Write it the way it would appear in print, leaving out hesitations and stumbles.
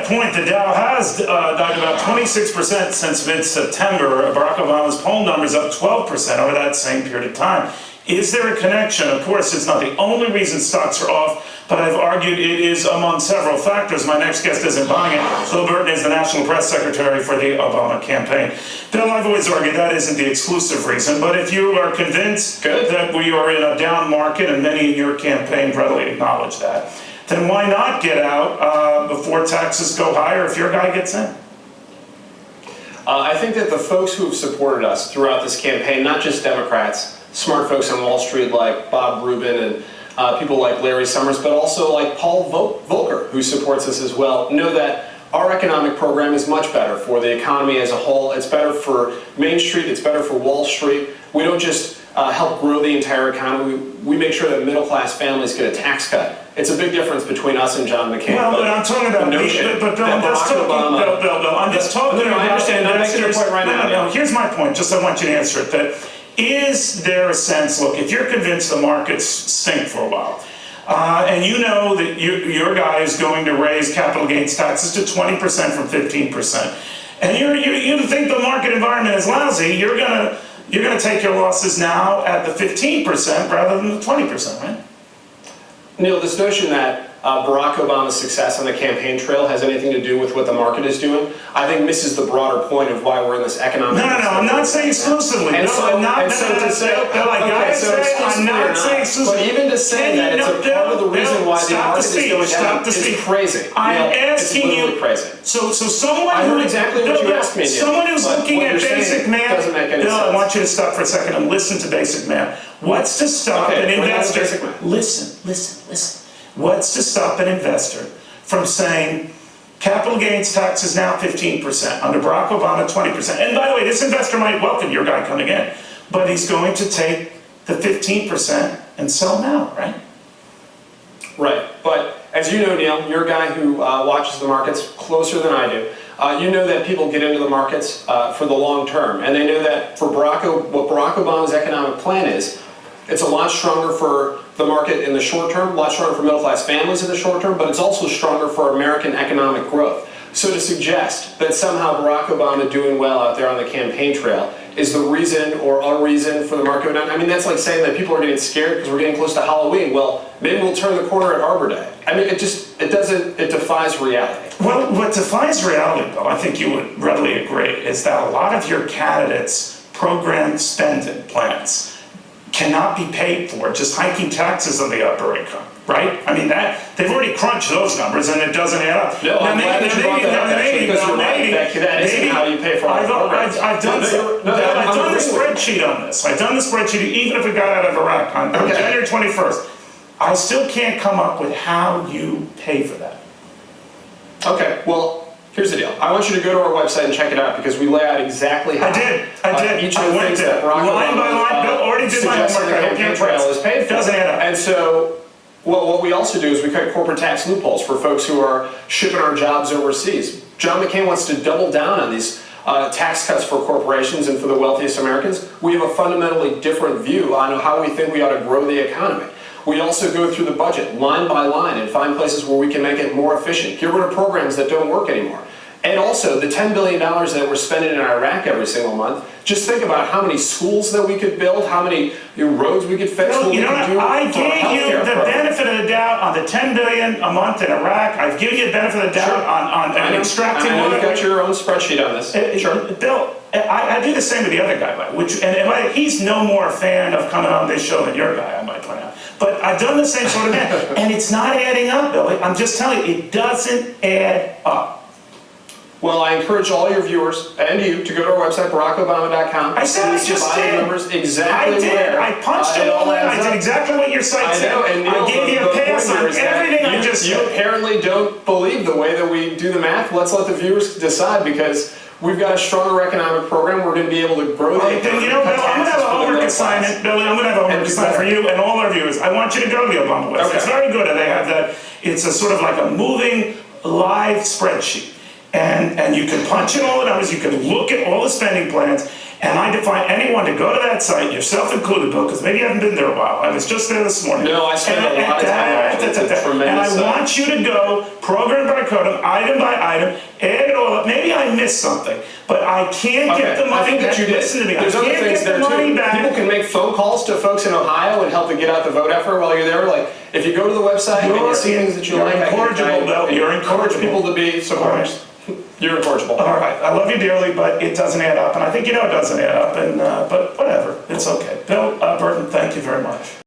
point, the Dow has died about 26% since mid-September. Barack Obama's poll numbers up 12% over that same period of time. Is there a connection? Of course, it's not the only reason stocks are off, but I've argued it is among several factors. My next guest isn't buying it. Bill Burton is the National Press Secretary for the Obama campaign. Bill, I've always argued that isn't the exclusive reason, but if you are convinced that we are in a down market, and many in your campaign readily acknowledge that, then why not get out before taxes go higher if your guy gets in? I think that the folks who have supported us throughout this campaign, not just Democrats, smart folks on Wall Street like Bob Rubin and people like Larry Summers, but also like Paul Volcker, who supports us as well, know that our economic program is much better for the economy as a whole. It's better for Main Street. It's better for Wall Street. We don't just help grow the entire economy. We make sure that middle-class families get a tax cut. It's a big difference between us and John McCain. Well, but I'm talking about Bill, I'm just talking about. I understand. I'm making your point right now. No, here's my point. Just I want you to answer it. That is there a sense? Look, if you're convinced the markets sink for a while, and you know that your guy is going to raise capital gains taxes to 20% from 15%, and you think the market environment is lousy, you're gonna take your losses now at the 15% rather than the 20%, right? Neil, this notion that Barack Obama's success on the campaign trail has anything to do with what the market is doing, I think misses the broader point of why we're in this economic. No, I'm not saying exclusively. I'm not saying exclusively. But even to say that it's a part of the reason why the market is going down is crazy. I'm asking you. Crazy. So someone I heard exactly what you asked me. Someone who's looking at basic math. Bill, I want you to stop for a second and listen to basic math. What's to stop an investor? Listen. What's to stop an investor from saying capital gains tax is now 15%, under Barack Obama 20%. And by the way, this investor might welcome your guy coming in, but he's going to take the 15% and sell now, right? Right, but as you know, Neil, you're a guy who watches the markets closer than I do. You know that people get into the markets for the long term, and they know that for what Barack Obama's economic plan is, it's a lot stronger for the market in the short term, a lot stronger for middle-class families in the short term, but it's also stronger for American economic growth. So to suggest that somehow Barack Obama doing well out there on the campaign trail is the reason or a reason for the market down, I mean, that's like saying that people are getting scared because we're getting close to Halloween. Well, maybe we'll turn the corner at Arbor Day. I mean, it defies reality. Well, what defies reality, though, I think you would readily agree, is that a lot of your candidates' program spending plans cannot be paid for just hiking taxes on the upper income, right? I mean, they've already crunched those numbers and it doesn't add up. No, I'm glad that you brought that up, actually, because you're right. That isn't how you pay for all the programs. I've done the spreadsheet on this. I've done the spreadsheet, even if we got out of Iraq on January 21st. I still can't come up with how you pay for that. Okay, well, here's the deal. I want you to go to our website and check it out because we lay out exactly how. I did. Each of the things that Barack line by line. Bill already did my homework. The campaign trail is paid for. Doesn't add up. And so, what we also do is we cut corporate tax loopholes for folks who are shipping our jobs overseas. John McCain wants to double down on these tax cuts for corporations and for the wealthiest Americans. We have a fundamentally different view on how we think we ought to grow the economy. We also go through the budget line by line and find places where we can make it more efficient, get rid of programs that don't work anymore. And also, the $10 billion that we're spending in Iraq every single month, just think about how many schools that we could build, how many roads we could fix. Well, I gave you the benefit of the doubt on the $10 billion a month in Iraq. I've given you the benefit of the doubt on extracting oil. You've got your own spreadsheet on this. Sure. Bill, I do the same with the other guy, and he's no more a fan of coming on this show than your guy, I might point out. But I've done the same sort of thing, and it's not adding up, Bill. I'm just telling you, it doesn't add up. Well, I encourage all your viewers and you to go to our website, BarackObama.com. I said I just did. Numbers exactly I did. Where I punched them all in. I did exactly what your site said. I gave you a pass on everything I just said. You apparently don't believe the way that we do the math. Let's let the viewers decide because we've got a stronger economic program. We're going to be able to grow the economy. You know, Bill, I'm going to have a homework assignment. Billy, I'm going to have a homework assignment for you and all our viewers. I want you to go to the Obama website. It's very good. And they have that. It's a sort of like a moving live spreadsheet. And you can punch in all the numbers, you can look at all the spending plans, And I define anyone to go to that site, yourself included, Bill, because maybe you haven't been there a while. I was just there this morning. No, I spent a lot of time actually. It's a tremendous And I site. want you to go program by program, item by item, add it all up. Maybe I missed something, but I can't get the I money think back. that you did. Listen to me, I There's other can't things get there the money too. back. People can make phone calls to folks in Ohio and help to get out the vote effort while you're there. Like, if you go to the website and you see things that you You're like, incorrigible, Bill. You're encourage incorrigible. people to be supporters. You're incorrigible. All right, I love you dearly, but it doesn't add up, and I think you know it doesn't add up, and but whatever, it's okay. Bill Burton, thank you very much.